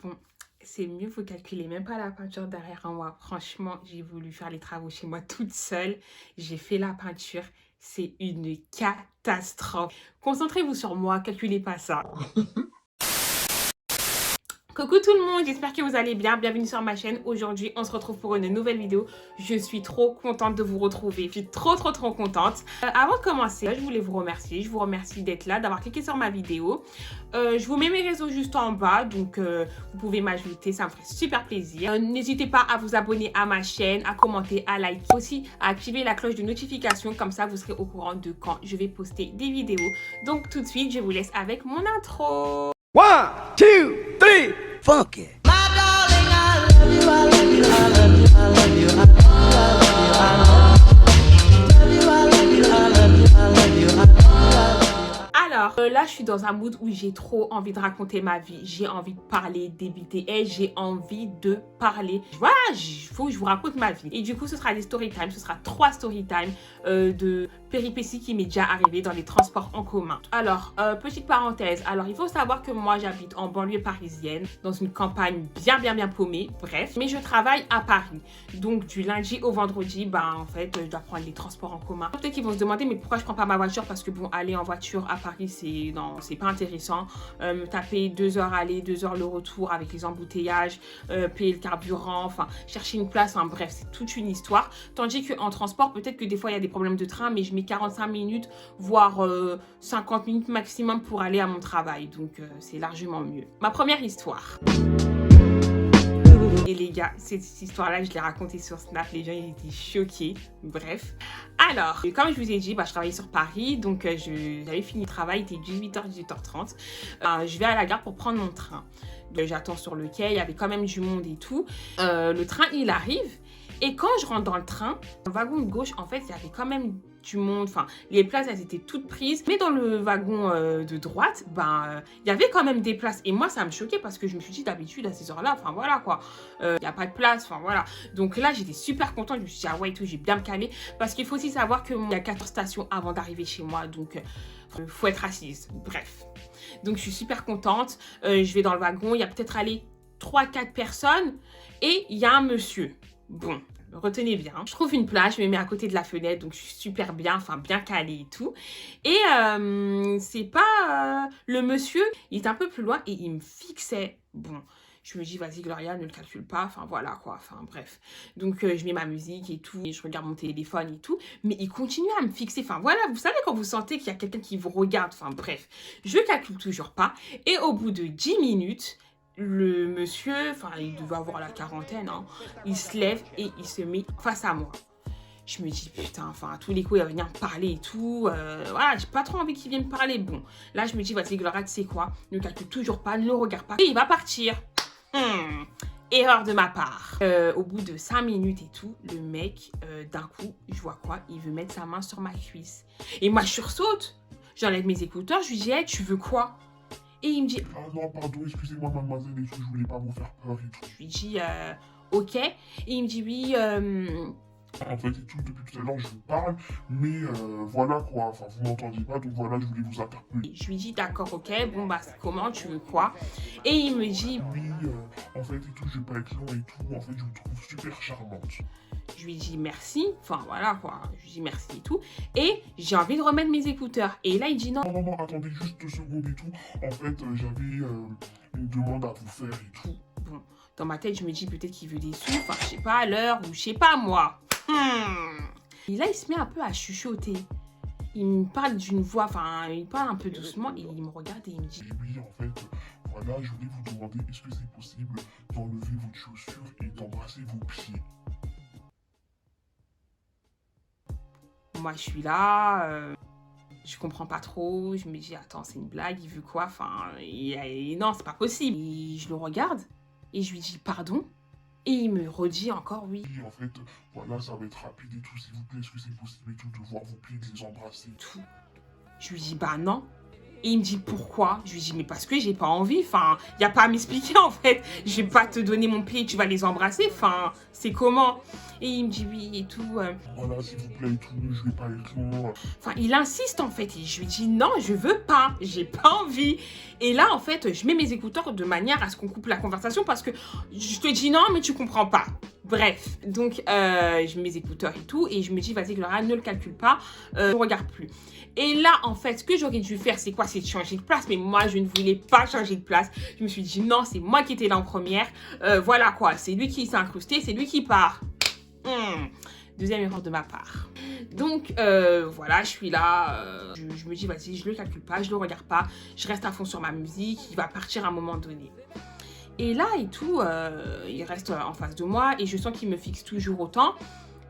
Bon, c'est mieux, vous calculez même pas la peinture derrière moi. Franchement, j'ai voulu faire les travaux chez moi toute seule. J'ai fait la peinture. C'est une catastrophe. Concentrez-vous sur moi, calculez pas ça. Coucou tout le monde, j'espère que vous allez bien. Bienvenue sur ma chaîne. Aujourd'hui, on se retrouve pour une nouvelle vidéo. Je suis trop contente de vous retrouver. Je suis trop contente. Avant de commencer, je voulais vous remercier. Je vous remercie d'être là, d'avoir cliqué sur ma vidéo. Je vous mets mes réseaux juste en bas, donc vous pouvez m'ajouter, ça me ferait super plaisir. N'hésitez pas à vous abonner à ma chaîne, à commenter, à liker, aussi à activer la cloche de notification, comme ça vous serez au courant de quand je vais poster des vidéos. Donc tout de suite, je vous laisse avec mon intro. 1, 2, 3, funk it. Alors, là, je suis dans un mood où j'ai trop envie de raconter ma vie. J'ai envie de parler des BTS. J'ai envie de parler. Voilà, il faut que je vous raconte ma vie. Et du coup, ce sera des story time. Ce sera 3 story time de péripéties qui m'est déjà arrivé dans les transports en commun. Alors, petite parenthèse. Alors, il faut savoir que moi, j'habite en banlieue parisienne, dans une campagne bien paumée. Bref, mais je travaille à Paris. Donc, du lundi au vendredi, ben, en fait, je dois prendre les transports en commun. Peut-être qu'ils vont se demander, mais pourquoi je prends pas ma voiture? Parce que bon, aller en voiture à Paris, c'est pas intéressant. Me taper 2 heures aller, 2 heures le retour avec les embouteillages, payer le carburant, enfin, chercher une place, enfin bref, c'est toute une histoire. Tandis qu'en transport, peut-être que des fois, il y a des problèmes de train, mais je mets 45 minutes, voire 50 minutes maximum pour aller à mon travail. Donc, c'est largement mieux. Ma première histoire. Et les gars, cette histoire-là, je l'ai racontée sur Snap. Les gens, ils étaient choqués. Bref. Alors, comme je vous ai dit, je travaillais sur Paris. Donc, j'avais fini le travail. Il était 18h, 18h30. Je vais à la gare pour prendre mon train. J'attends sur le quai. Il y avait quand même du monde et tout. Le train, il arrive. Et quand je rentre dans le train, dans le wagon de gauche, en fait, il y avait quand même du monde. Enfin, les places, elles étaient toutes prises. Mais dans le wagon de droite, il y avait quand même des places. Et moi, ça me choquait parce que je me suis dit, d'habitude, à ces heures-là, enfin, voilà, quoi. Il n'y a pas de place, enfin, voilà. Donc là, j'étais super contente. Je me suis dit, ah ouais, et tout, j'ai bien me calmer. Parce qu'il faut aussi savoir qu'il y a 4 stations avant d'arriver chez moi. Donc, faut être assise. Bref. Donc, je suis super contente. Je vais dans le wagon. Il y a peut-être allé 3-4 personnes. Et il y a un monsieur. Bon, retenez bien. Je trouve une place, je me mets à côté de la fenêtre, donc je suis super bien, enfin bien calée et tout. Et c'est pas le monsieur, il est un peu plus loin et il me fixait. Bon, je me dis, vas-y Gloria, ne le calcule pas, enfin voilà quoi, enfin bref. Donc je mets ma musique et tout, et je regarde mon téléphone et tout, mais il continue à me fixer, enfin voilà, vous savez quand vous sentez qu'il y a quelqu'un qui vous regarde, enfin bref. Je calcule toujours pas, et au bout de 10 minutes, le monsieur, enfin il devait avoir la quarantaine, hein, il se lève et il se met face à moi. Je me dis, putain, enfin, à tous les coups, il va venir me parler et tout. Voilà, j'ai pas trop envie qu'il vienne me parler. Bon, là, je me dis, vas-y, Gloria, tu sais quoi? Ne calcule toujours pas, ne le regarde pas. Et il va partir. Erreur de ma part. Au bout de 5 minutes et tout, le mec, d'un coup, je vois quoi? Il veut mettre sa main sur ma cuisse. Et moi, je sursaute. J'enlève mes écouteurs, je lui dis, hey, tu veux quoi? Et il me dit, ah non, pardon, excusez-moi, mademoiselle, et tout, je voulais pas vous faire peur et tout. je lui dis, ok. Et il me dit, oui, En fait, et tout, depuis tout à l'heure, je vous parle, mais voilà quoi, enfin, vous m'entendiez pas, donc voilà, je voulais vous interpeller. je lui dis, d'accord, ok, bon, bah, comment, tu veux quoi? Et il me dit, Oui, en fait, et tout, je vais pas être long et tout, en fait, je vous trouve super charmante. je lui dis merci, enfin voilà quoi, je lui dis merci et tout. Et j'ai envie de remettre mes écouteurs. Et là, il dit non. Non, non, non, attendez juste 2 secondes et tout. En fait, j'avais une demande à vous faire et tout. Bon, dans ma tête, je me dis peut-être qu'il veut des sous, enfin, je sais pas, à l'heure, ou je sais pas moi. Et là, il se met un peu à chuchoter. Il me parle d'une voix, enfin, il parle un peu doucement et il me regarde et il me dit Et oui, en fait, voilà, je voulais vous demander, est-ce que c'est possible d'enlever votre chaussure et d'embrasser vos pieds? moi, je suis là, je comprends pas trop. Je me dis, attends, c'est une blague, il veut quoi? Enfin, non, c'est pas possible. Et je le regarde et je lui dis, pardon? Et il me redit encore, oui. Oui, en fait, voilà, ça va être rapide et tout, s'il vous plaît, est-ce que c'est possible et tout de voir vos pieds, de les embrasser? Tout. Je lui dis, bah non. Et il me dit pourquoi? Je lui dis mais parce que j'ai pas envie, enfin, il n'y a pas à m'expliquer en fait. Je vais pas te donner mon pied, tu vas les embrasser, enfin, c'est comment? Et il me dit oui et tout. Voilà, s'il vous plaît et tout, je vais pas et tout. Enfin, il insiste en fait et je lui dis non, je veux pas, j'ai pas envie. Et là en fait, je mets mes écouteurs de manière à ce qu'on coupe la conversation parce que je te dis non mais tu comprends pas. Bref, donc je mets mes écouteurs et tout et je me dis vas-y Gloria, ne le calcule pas, ne regarde plus. Et là, en fait, ce que j'aurais dû faire, c'est quoi? C'est de changer de place. Mais moi, je ne voulais pas changer de place. Je me suis dit, non, c'est moi qui étais là en première. Voilà quoi, c'est lui qui s'est incrusté, c'est lui qui part. Deuxième erreur de ma part. Donc, voilà, je suis là. Je me dis, vas-y, je le calcule pas, je le regarde pas. Je reste à fond sur ma musique. Il va partir à un moment donné. Et là, et tout, il reste en face de moi. Et je sens qu'il me fixe toujours autant.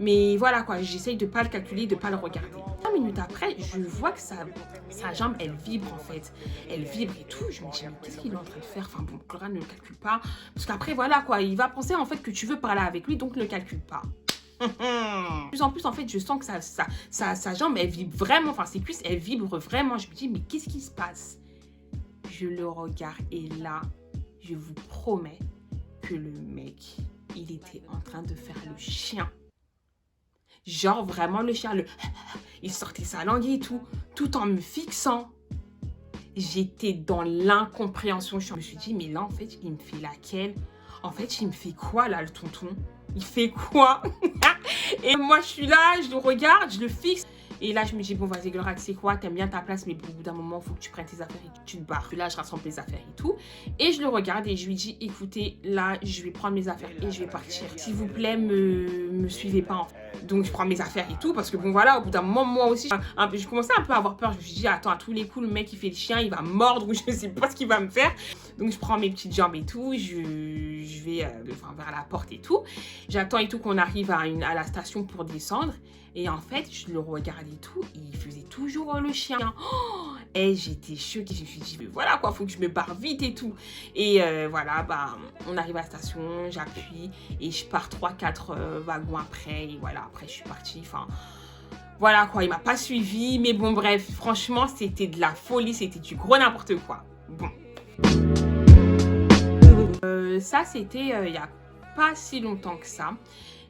Mais voilà quoi, j'essaye de pas le calculer, de pas le regarder. 5 minutes après, je vois que sa jambe, elle vibre en fait. Elle vibre et tout. Je me dis, mais qu'est-ce qu'il est en train de faire? Enfin bon, Gloria, ne le calcule pas. Parce qu'après, voilà quoi, il va penser en fait que tu veux parler avec lui, donc ne le calcule pas. De plus en plus, en fait, je sens que sa jambe, elle vibre vraiment. Enfin, ses cuisses, elles vibrent vraiment. Je me dis, mais qu'est-ce qui se passe? Je le regarde et là, je vous promets que le mec, il était en train de faire le chien. Genre vraiment le chien, il sortait sa langue et tout en me fixant. J'étais dans l'incompréhension. Je me suis dit, mais là en fait, il me fait laquelle? En fait, il me fait quoi là, le tonton? Il fait quoi? Et moi, je suis là, je le regarde, je le fixe. Et là, je me dis, bon, vas-y, Gloria, tu sais quoi, t'aimes bien ta place, mais au bout d'un moment, il faut que tu prennes tes affaires et que tu te barres. Puis là, je rassemble les affaires et tout. Et je le regarde et je lui dis, écoutez, là, je vais prendre mes affaires et je vais partir. S'il vous plaît, me suivez pas, en fait. Donc, je prends mes affaires et tout, parce que bon, voilà, au bout d'un moment, moi aussi, je commençais un peu à avoir peur. Je me suis dit, attends, à tous les coups, le mec, il fait le chien, il va mordre ou je sais pas ce qu'il va me faire. Donc, je prends mes petites jambes et tout, je vais vers la porte et tout. J'attends et tout qu'on arrive à la station pour descendre. Et en fait, je le regardais et tout, et il faisait toujours le chien. Oh, et j'étais choquée, je me suis dit, mais voilà quoi, faut que je me barre vite et tout. Et voilà, bah, on arrive à la station, j'appuie, et je pars 3-4 wagons après, et voilà, après je suis partie, enfin... Voilà quoi, il m'a pas suivi, mais bon bref, franchement, c'était de la folie, c'était du gros n'importe quoi. Bon. Ça, c'était il y a pas si longtemps que ça.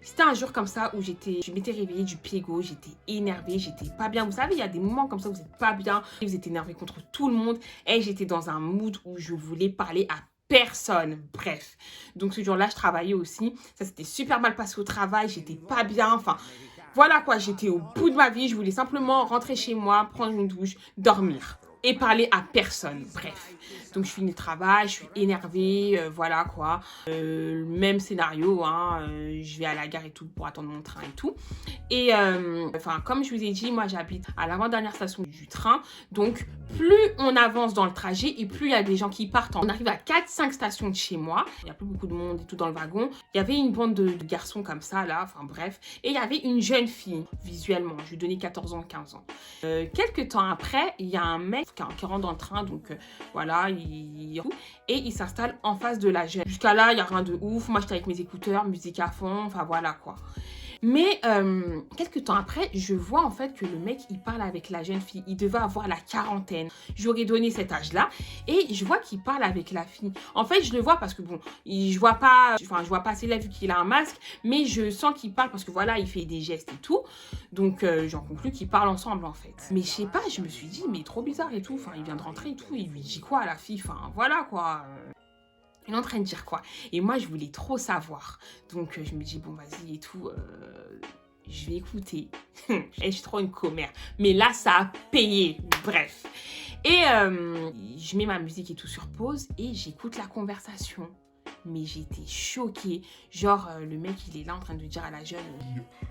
C'était un jour comme ça où je m'étais réveillée du pied gauche, j'étais énervée, j'étais pas bien. Vous savez, il y a des moments comme ça où vous n'êtes pas bien, vous êtes énervé contre tout le monde. Et j'étais dans un mood où je voulais parler à personne. Bref. Donc ce jour-là, je travaillais aussi. Ça s'était super mal passé au travail, j'étais pas bien. Enfin, voilà quoi, j'étais au bout de ma vie. Je voulais simplement rentrer chez moi, prendre une douche, dormir. Et parler à personne, bref. Donc je finis le travail, je suis énervée, voilà quoi. Même scénario, hein, je vais à la gare et tout pour attendre mon train et tout. Et enfin, comme je vous ai dit, moi j'habite à l'avant-dernière station du train. Donc plus on avance dans le trajet et plus il y a des gens qui partent. On arrive à 4-5 stations de chez moi. Il n'y a plus beaucoup de monde et tout dans le wagon. Il y avait une bande de garçons comme ça là, enfin bref. Et il y avait une jeune fille, visuellement, je lui donnais 14 ans, 15 ans. Quelques temps après, il y a un mec qui rentre dans le train, donc voilà, et il s'installe en face de la jeune. Jusqu'à là, il n'y a rien de ouf. Moi, j'étais avec mes écouteurs, musique à fond, enfin voilà quoi. Mais quelques temps après, je vois en fait que le mec, il parle avec la jeune fille. Il devait avoir la quarantaine. J'aurais donné cet âge-là. Et je vois qu'il parle avec la fille. En fait, je le vois parce que bon, je vois pas assez là vu qu'il a un masque. Mais je sens qu'il parle parce que voilà, il fait des gestes et tout. Donc, j'en conclus qu'ils parlent ensemble en fait. Mais je sais pas, je me suis dit, mais trop bizarre et tout. Enfin, il vient de rentrer et tout. Il lui dit quoi à la fille? Enfin, voilà quoi. Il est en train de dire quoi? Et moi, je voulais trop savoir. Donc, je me dis, bon, vas-y et tout, je vais écouter. Et je suis trop une commère. Mais là, ça a payé. Bref. Et je mets ma musique et tout sur pause et j'écoute la conversation. Mais j'étais choquée. Genre, le mec, il est là en train de dire à la jeune...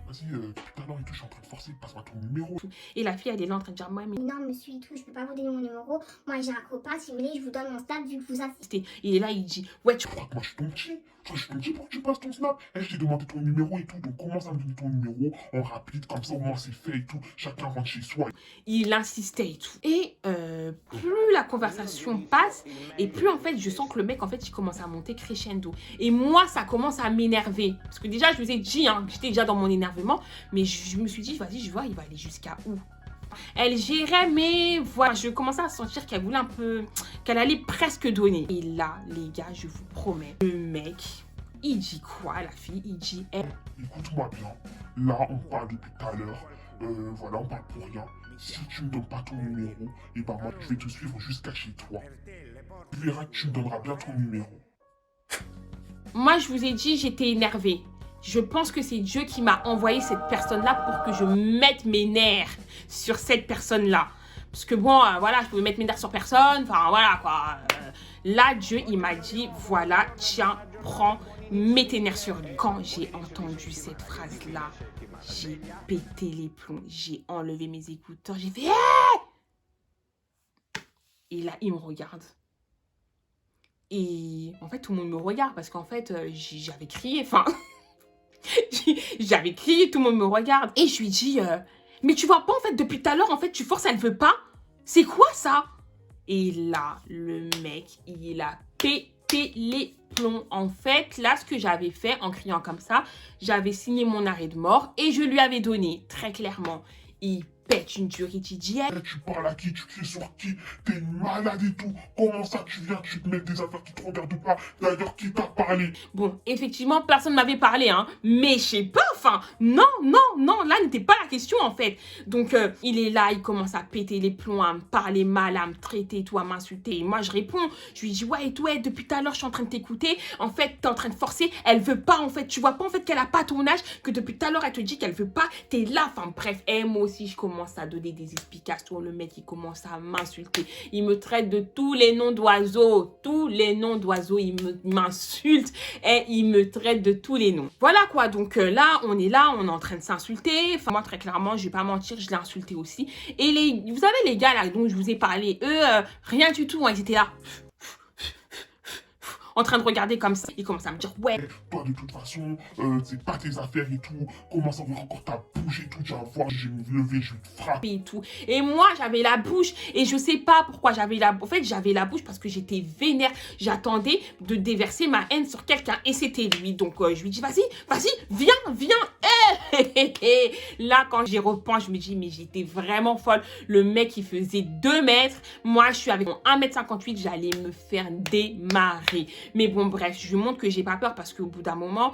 Vas-y, depuis tout à l'heure et tout, je suis en train de forcer, passe-moi ton numéro. Et la fille, elle est là en train de dire, moi, mais... Non, monsieur et tout, je peux pas vous donner mon numéro. Moi, j'ai un copain, si vous voulez, je vous donne mon snap vu que vous assistez. Il est là, il dit, ouais, tu crois que moi, je suis ton petit? Je suis ton petit pour que tu passes ton snap? Et je t'ai demandé ton numéro et tout, donc commence à me donner ton numéro en rapide, comme ça, au moins, c'est fait et tout. Chacun rentre chez soi. Il insistait et tout. Et plus la conversation passe, et plus, en fait, je sens que le mec, en fait, il commence à monter crescendo. Et moi, ça commence à m'énerver. Parce que déjà, je vous ai dit, hein, j'étais déjà dans mon énervement. Mais je me suis dit, vas-y, je vois, il va aller jusqu'à où? Elle gérait, mais voilà, je commençais à sentir qu'elle voulait un peu, qu'elle allait presque donner. Et là, les gars, je vous promets, le mec, il dit quoi, la fille? Il dit, Écoute-moi bien, là on parle depuis tout à l'heure, voilà, on parle pour rien. Si tu me donnes pas ton numéro, et ben moi je vais te suivre jusqu'à chez toi. Tu verras que tu me donneras bien ton numéro. moi, je vous ai dit, j'étais énervée. Je pense que c'est Dieu qui m'a envoyé cette personne-là pour que je mette mes nerfs sur cette personne-là. Parce que bon, voilà, je pouvais mettre mes nerfs sur personne. Enfin, voilà, quoi. Là, Dieu, il m'a dit, voilà, tiens, prends, mets tes nerfs sur lui. Quand j'ai entendu cette phrase-là, j'ai pété les plombs. J'ai enlevé mes écouteurs. J'ai fait, hey! Et là, il me regarde. Et en fait, tout le monde me regarde parce qu'en fait, j'avais crié. Enfin... J'avais crié, tout le monde me regarde. Et je lui dis, mais tu vois pas, en fait, depuis tout à l'heure, en fait, tu forces, elle veut pas. C'est quoi ça? Et là, le mec, il a pété les plombs. En fait, là, ce que j'avais fait en criant comme ça, j'avais signé mon arrêt de mort et je lui avais donné, très clairement. Il pète une durite, il dit, hey, Tu parles à qui? Tu cries sur qui? T'es malade et tout. Comment ça tu viens? Tu te mets des affaires qui te regardent pas. D'ailleurs, qui t'a parlé? bon, effectivement, personne ne m'avait parlé, hein. Mais je sais pas, enfin, non, là n'était pas la question, en fait. Donc, il est là, il commence à péter les plombs, à me parler mal, à me traiter, tout, à m'insulter. Et moi, je réponds, je lui dis, ouais, et tout, ouais, depuis tout à l'heure, je suis en train de t'écouter. En fait, t'es en train de forcer, elle veut pas, en fait. Tu vois pas, en fait, qu'elle a pas ton âge, que depuis tout à l'heure, elle te dit qu'elle veut pas. T'es là, enfin, bref. Et moi aussi, je commence à donner des explications. Le mec, il commence à m'insulter. Il me traite de tous les noms d'oiseaux. Tous les noms d'oiseaux, il m'insulte. Et il me traite de tous les noms. Voilà quoi, donc là, on est en train de s'insulter. Enfin, moi, très clairement, je vais pas mentir, je l'ai insulté aussi. Et vous savez, les gars là dont je vous ai parlé, eux, rien du tout, hein, ils étaient là. En train de regarder comme ça. Ils commencent à me dire, ouais. Toi, de toute façon, c'est pas tes affaires et tout. Comment ça va encore ta bouche et tout? Tu vas voir, je vais me lever, je vais te frapper. Et tout. Et moi, j'avais la bouche. Et je sais pas pourquoi j'avais la bouche. En fait, j'avais la bouche parce que j'étais vénère. J'attendais de déverser ma haine sur quelqu'un. Et c'était lui. Donc, je lui dis, vas-y, viens. Là, quand j'y repense, je me dis, mais j'étais vraiment folle. Le mec, il faisait 2 mètres. Moi, je suis avec mon 1m58. J'allais me faire démarrer. Mais bon, bref, je lui montre que j'ai pas peur parce qu'au bout d'un moment,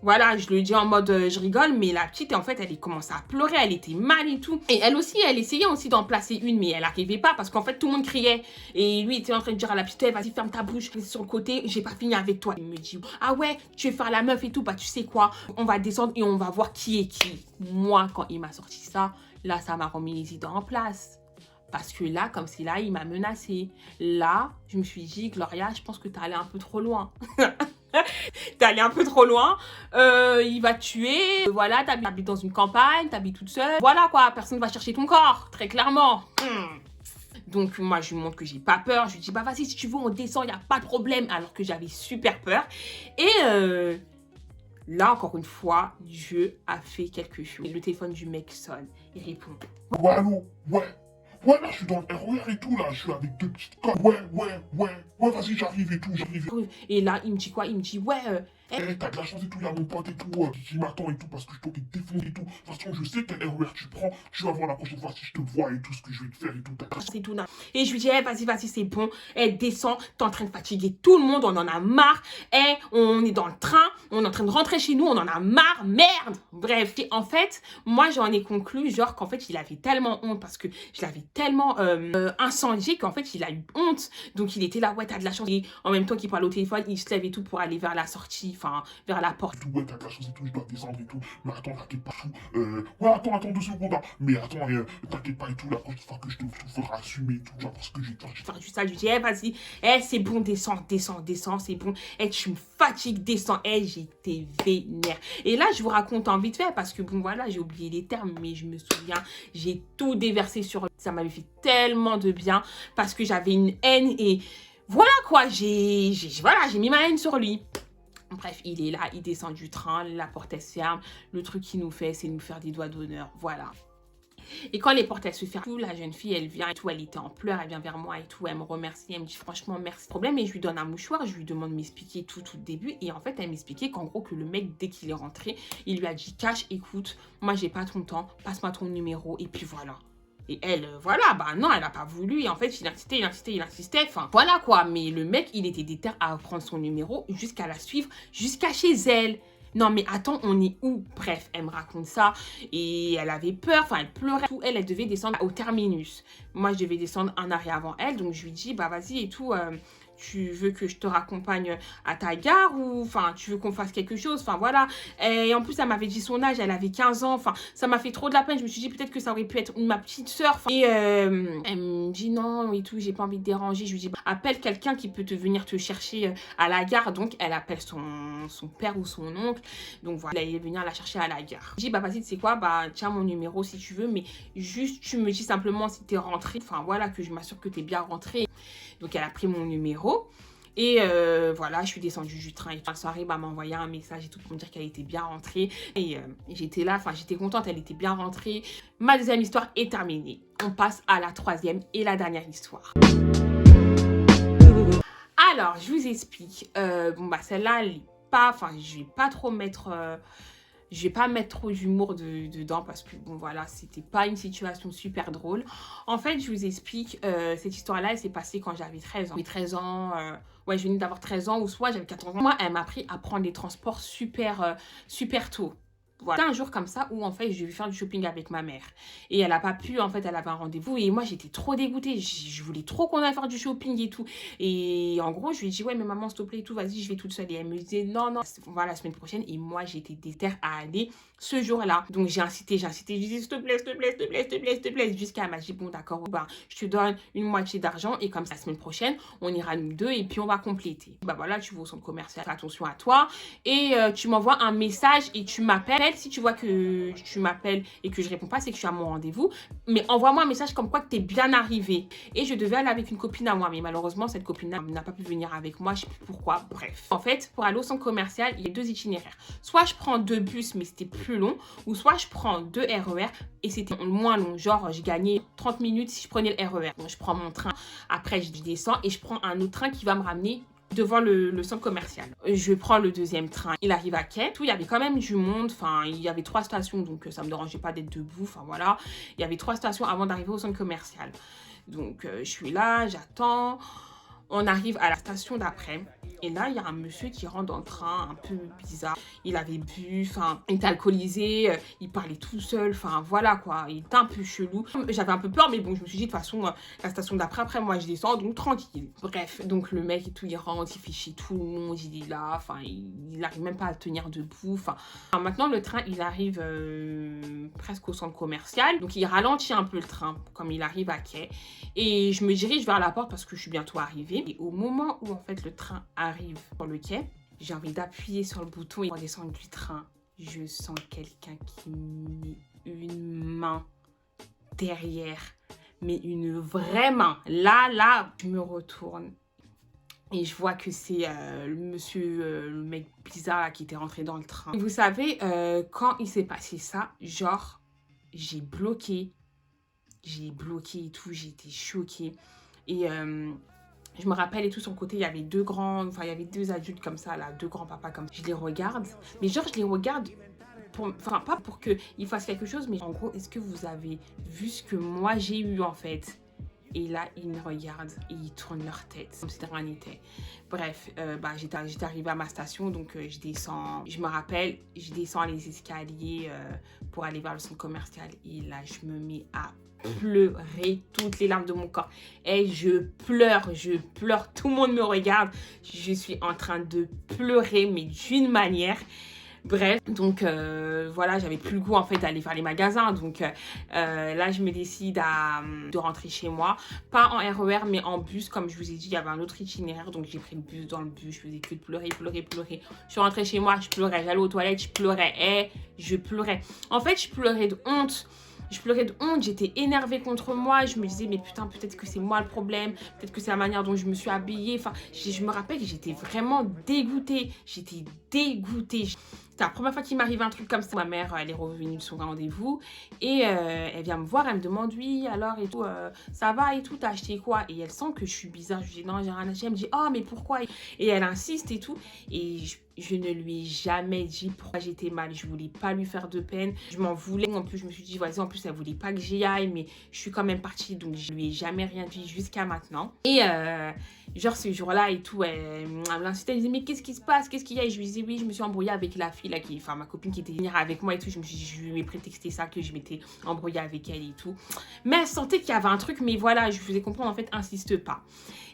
voilà, je le dis en mode je rigole, mais la petite, en fait, elle commençait à pleurer, elle était mal et tout. Et elle aussi, elle essayait aussi d'en placer une, mais elle n'arrivait pas parce qu'en fait, tout le monde criait. Et lui, il était en train de dire à la petite, hey, vas-y, ferme ta bouche, reste sur le côté, j'ai pas fini avec toi. Il me dit, ah ouais, tu veux faire la meuf et tout, bah tu sais quoi, on va descendre et on va voir qui est qui. Moi, quand il m'a sorti ça, là, ça m'a remis les idées en place. Parce que là, comme c'est là, il m'a menacé. Là, je me suis dit, Gloria, je pense que t'es allée un peu trop loin. T'es allée un peu trop loin. Il va te tuer. Voilà, t'habites dans une campagne, t'habites toute seule. Voilà quoi, personne va chercher ton corps, très clairement. Donc moi, je lui montre que j'ai pas peur. Je lui dis, bah vas-y, si tu veux, on descend, il n'y a pas de problème. Alors que j'avais super peur. Et là, encore une fois, Dieu a fait quelque chose. Le téléphone du mec sonne. Il répond. Ouais, allô? Ouais, là, je suis dans le RER et tout, là. Je suis avec 2 petites connes. Ouais, vas-y, j'arrive et tout, j'arrive. Et là, il me dit quoi? Il me dit, ouais, T'as de la chance et tout, il y a mon pote et tout, qui m'attend et tout, parce que je t'aurais défoncé et tout. De toute façon, je sais quel RER tu prends. Tu vas voir la prochaine fois si je te vois et tout ce que je vais te faire et tout. c'est tout. Et je lui dis, vas-y, c'est bon. Descends, t'es en train de fatiguer tout le monde, on en a marre. On est dans le train, on est en train de rentrer chez nous, on en a marre, merde. Bref, et en fait, moi, j'en ai conclu, genre, qu'en fait, il avait tellement honte parce que je l'avais tellement incendié qu'en fait, il a eu honte. Donc, il était là, ouais, t'as de la chance. Et en même temps qu'il parle au téléphone, il se lève et tout pour aller vers la sortie, enfin, vers la porte. Ouais, t'as de la chance et tout, je dois descendre et tout. Mais attends, t'inquiète pas tout. Ouais, attends 2 secondes. Hein. Mais attends, t'inquiète pas et tout. La prochaine fois que je te ferai assumer et tout. Genre, parce que j'ai faire du sale, je lui dis, vas-y, c'est bon, descends, c'est bon. Tu me fatigues, descends. J'étais vénère. Et là, je vous raconte en vite fait parce que bon, voilà, j'ai oublié les termes, mais je me souviens, j'ai tout déversé sur lui. Ça m'avait fait tellement de bien parce que j'avais une haine et voilà quoi, j'ai mis ma haine sur lui. Bref, il est là, il descend du train, la porte elle se ferme. Le truc qu'il nous fait, c'est nous faire des doigts d'honneur. Voilà. Et quand les portes elles se ferment, la jeune fille elle vient et tout, elle était en pleurs, elle vient vers moi et tout, elle me remercie, elle me dit franchement merci. Problème, et je lui donne un mouchoir, je lui demande de m'expliquer tout le début. Et en fait, elle m'expliquait qu'en gros, que le mec, dès qu'il est rentré, il lui a dit cache, écoute, moi j'ai pas ton temps, passe-moi ton numéro et puis voilà. Et elle, voilà, bah non, elle a pas voulu. Et en fait, il insistait. Enfin, voilà quoi. Mais le mec, il était déter à prendre son numéro jusqu'à la suivre, jusqu'à chez elle. Non mais attends, on est où? Bref, elle me raconte ça et elle avait peur, enfin elle pleurait. Tout, elle devait descendre au terminus. Moi, je devais descendre un arrêt avant elle, donc je lui dis, bah vas-y et tout, tu veux que je te raccompagne à ta gare ou enfin tu veux qu'on fasse quelque chose, enfin voilà. Et en plus, elle m'avait dit son âge, elle avait 15 ans, enfin ça m'a fait trop de la peine. Je me suis dit peut-être que ça aurait pu être ma petite soeur. Et elle me dit non et tout, j'ai pas envie de déranger. Je lui dis, bah, appelle quelqu'un qui peut venir te chercher à la gare. Donc elle appelle son père ou son oncle. Donc voilà, il est venu la chercher à la gare. Je dis, bah vas-y, tu sais quoi, bah tiens mon numéro si tu veux, mais juste tu me dis simplement si t'es rentré. Enfin voilà, que je m'assure que t'es bien rentré. Donc elle a pris mon numéro. Et voilà, je suis descendue du train. Et la soirée, bah, m'a envoyé un message et tout pour me dire qu'elle était bien rentrée. Et j'étais là, enfin j'étais contente, elle était bien rentrée. Ma deuxième histoire est terminée. On passe à la troisième et la dernière histoire. Alors, je vous explique. Bon bah celle-là, elle est pas, enfin je vais pas trop mettre... je vais pas mettre trop d'humour dedans parce que bon voilà, c'était pas une situation super drôle. En fait, je vous explique, cette histoire-là, elle s'est passée quand j'avais 13 ans. J'avais 13 ans, ouais, je venais d'avoir 13 ans ou soit j'avais 14 ans. Moi, elle m'a appris à prendre les transports super tôt. Voilà. C'était un jour comme ça où en fait je devais faire du shopping avec ma mère et elle a pas pu, en fait elle avait un rendez-vous et moi j'étais trop dégoûtée, je voulais trop qu'on aille faire du shopping et tout et en gros je lui ai dit ouais mais maman s'il te plaît et tout, vas-y je vais toute seule et elle me disait non on va la semaine prochaine et moi j'étais déter à aller ce jour-là. Donc j'ai incité, je lui ai dit s'il te plaît jusqu'à elle m'a dit bon d'accord, bah, je te donne une moitié d'argent et comme ça la semaine prochaine on ira nous deux et puis on va compléter. Bah voilà, tu vas au centre commercial, fais attention à toi et tu m'envoies un message et tu m'appelles. Si tu vois que tu m'appelles et que je réponds pas, c'est que je suis à mon rendez-vous. Mais envoie-moi un message comme quoi que tu es bien arrivé. Et je devais aller avec une copine à moi. Mais malheureusement, cette copine-là n'a pas pu venir avec moi. Je sais plus pourquoi. Bref. En fait, pour aller au centre commercial, il y a deux itinéraires. Soit je prends 2 bus, mais c'était plus long. Ou soit je prends 2 RER et c'était moins long. Genre, j'ai gagné 30 minutes si je prenais le RER. Donc, je prends mon train. Après, je descends et je prends un autre train qui va me ramener devant le centre commercial. Je prends le deuxième train, il arrive à quai. Tout, il y avait quand même du monde, enfin il y avait 3 stations donc ça me dérangeait pas d'être debout, enfin voilà. Il y avait 3 stations avant d'arriver au centre commercial. Donc je suis là, j'attends. On arrive à la station d'après. Et là, il y a un monsieur qui rentre dans le train, un peu bizarre. Il avait bu, enfin, il était alcoolisé, il parlait tout seul, enfin, voilà quoi. Il était un peu chelou. J'avais un peu peur, mais bon, je me suis dit, de toute façon, la station d'après, après, moi, je descends, donc tranquille. Bref, donc le mec et tout, il rentre, il fait chier tout le monde, il est là, enfin, il n'arrive même pas à tenir debout, enfin. Alors, maintenant, le train, il arrive presque au centre commercial, donc il ralentit un peu le train, comme il arrive à quai. Et je me dirige vers la porte parce que je suis bientôt arrivée. Et au moment où, en fait, le train arrive sur le quai, j'ai envie d'appuyer sur le bouton et pour descendre du train, je sens quelqu'un qui met une main derrière, mais une vraie main. Là, je me retourne et je vois que c'est le monsieur, le mec bizarre qui était rentré dans le train. Et vous savez, quand il s'est passé ça, genre, j'ai bloqué et tout, j'étais choquée. Et je me rappelle et tout, sur le côté, il y avait deux adultes comme ça, là, 2 grands-papas comme ça. Je les regarde, mais genre, je les regarde, enfin, pas pour qu'ils fassent quelque chose, mais en gros, est-ce que vous avez vu ce que moi j'ai eu, en fait? Et là, ils me regardent et ils tournent leur tête, comme si de rien n'était. Bref, bah, j'étais arrivée à ma station, donc je descends. Je me rappelle, je descends les escaliers pour aller vers le centre commercial. Et là, je me mets à pleurer toutes les larmes de mon corps. Et je pleure. Tout le monde me regarde. Je suis en train de pleurer, mais d'une manière... Bref, donc voilà, j'avais plus le goût en fait d'aller faire les magasins. Donc là, je me décide de rentrer chez moi. Pas en RER, mais en bus. Comme je vous ai dit, il y avait un autre itinéraire. Donc j'ai pris le bus. Dans le bus, je faisais que de pleurer. Je suis rentrée chez moi, je pleurais. J'allais aux toilettes, je pleurais. Et je pleurais. En fait, je pleurais de honte. J'étais énervée contre moi. Je me disais, mais putain, peut-être que c'est moi le problème. Peut-être que c'est la manière dont je me suis habillée. Enfin, je me rappelle que j'étais vraiment dégoûtée. C'est la première fois qu'il m'arrive un truc comme ça. Ma mère, elle est revenue de son rendez-vous et elle vient me voir, elle me demande oui, alors et tout, ça va et tout, t'as acheté quoi? Et elle sent que je suis bizarre. Je lui dis non, j'ai rien acheté. Elle me dit oh, mais pourquoi? Et elle insiste et tout. Et je ne lui ai jamais dit pourquoi j'étais mal. Je voulais pas lui faire de peine. Je m'en voulais. En plus, je me suis dit, vas-y, en plus, elle voulait pas que j'y aille, mais je suis quand même partie. Donc, je lui ai jamais rien dit jusqu'à maintenant. Et genre, ce jour-là et tout, elle m'incitait, elle disait, mais qu'est-ce qui se passe? Qu'est-ce qu'il y a? Et je lui disais, oui, je me suis embrouillée avec la fille, là, enfin, ma copine qui était venue avec moi et tout. Je lui ai prétexté ça, que je m'étais embrouillée avec elle et tout. Mais elle sentait qu'il y avait un truc, mais voilà, je faisais comprendre, en fait, insiste pas.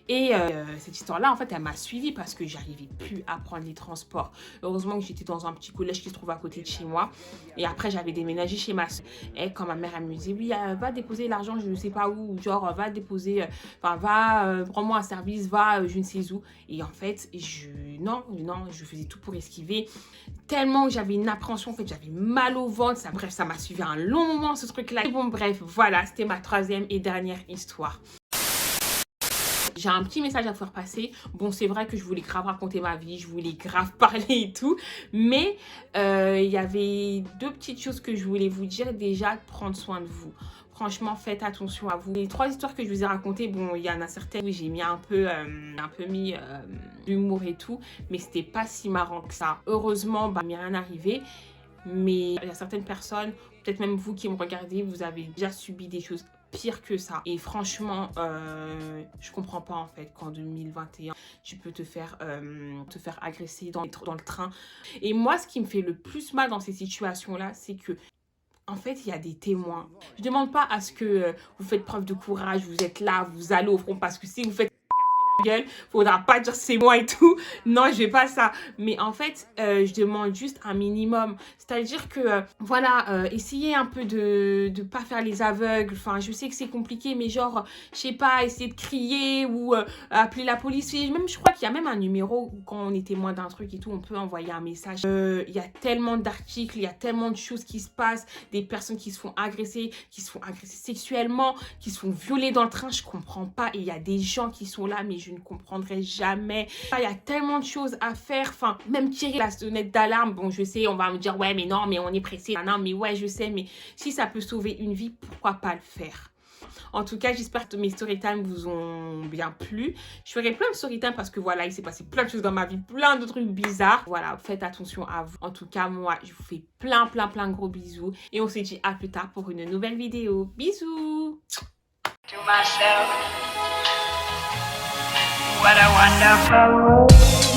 Et cette histoire-là, en fait, elle m'a suivie parce que j'arrivais plus à prendre les transports. Heureusement que j'étais dans un petit collège qui se trouve à côté de chez moi. Et après, j'avais déménagé chez ma soeur. Et quand ma mère, elle me disait, oui, va déposer l'argent, je ne sais pas où. Genre, va déposer, enfin, prends-moi un service, va, je ne sais où. Et en fait, non, je faisais tout pour esquiver. Tellement que j'avais une appréhension, en fait, j'avais mal au ventre. Bref, ça m'a suivi un long moment, ce truc-là. Bon, bref, voilà, c'était ma troisième et dernière histoire. J'ai un petit message à vous faire passer. Bon, c'est vrai que je voulais grave raconter ma vie, je voulais grave parler et tout. Mais il y avait deux petites choses que je voulais vous dire. Déjà, prendre soin de vous. Franchement, faites attention à vous. Les trois histoires que je vous ai racontées, bon, il y en a certaines où j'ai mis un peu d'humour et tout. Mais c'était pas si marrant que ça. Heureusement, il m'est rien arrivé. Mais il y a certaines personnes, peut-être même vous qui me regardez, vous avez déjà subi des choses pire que ça. Et franchement, je comprends pas en fait qu'en 2021, tu peux te faire agresser dans le train. Et moi, ce qui me fait le plus mal dans ces situations-là, c'est que en fait, il y a des témoins. Je demande pas à ce que vous faites preuve de courage, vous êtes là, vous allez au front, parce que si vous faites gueule, faudra pas dire c'est moi et tout. Non, je vais pas ça. Mais en fait, je demande juste un minimum. C'est-à-dire que, voilà, essayez un peu de pas faire les aveugles. Enfin, je sais que c'est compliqué, mais genre, je sais pas, essayer de crier ou appeler la police. Et même, je crois qu'il y a même un numéro où quand on est témoin d'un truc et tout, on peut envoyer un message. Il y a tellement d'articles, il y a tellement de choses qui se passent, des personnes qui se font agresser sexuellement, qui se font violer dans le train. Je comprends pas. Et il y a des gens qui sont là, mais je ne comprendrai jamais. Il y a tellement de choses à faire. Enfin, même tirer la sonnette d'alarme. Bon, je sais, on va me dire, ouais, mais non, mais on est pressé. Non, mais ouais, je sais, mais si ça peut sauver une vie, pourquoi pas le faire? En tout cas, j'espère que mes storytime vous ont bien plu. Je ferai plein de storytime parce que voilà, il s'est passé plein de choses dans ma vie, plein de trucs bizarres. Voilà, faites attention à vous. En tout cas, moi, je vous fais plein de gros bisous. Et on se dit à plus tard pour une nouvelle vidéo. Bisous! To myself, what a wonderful world.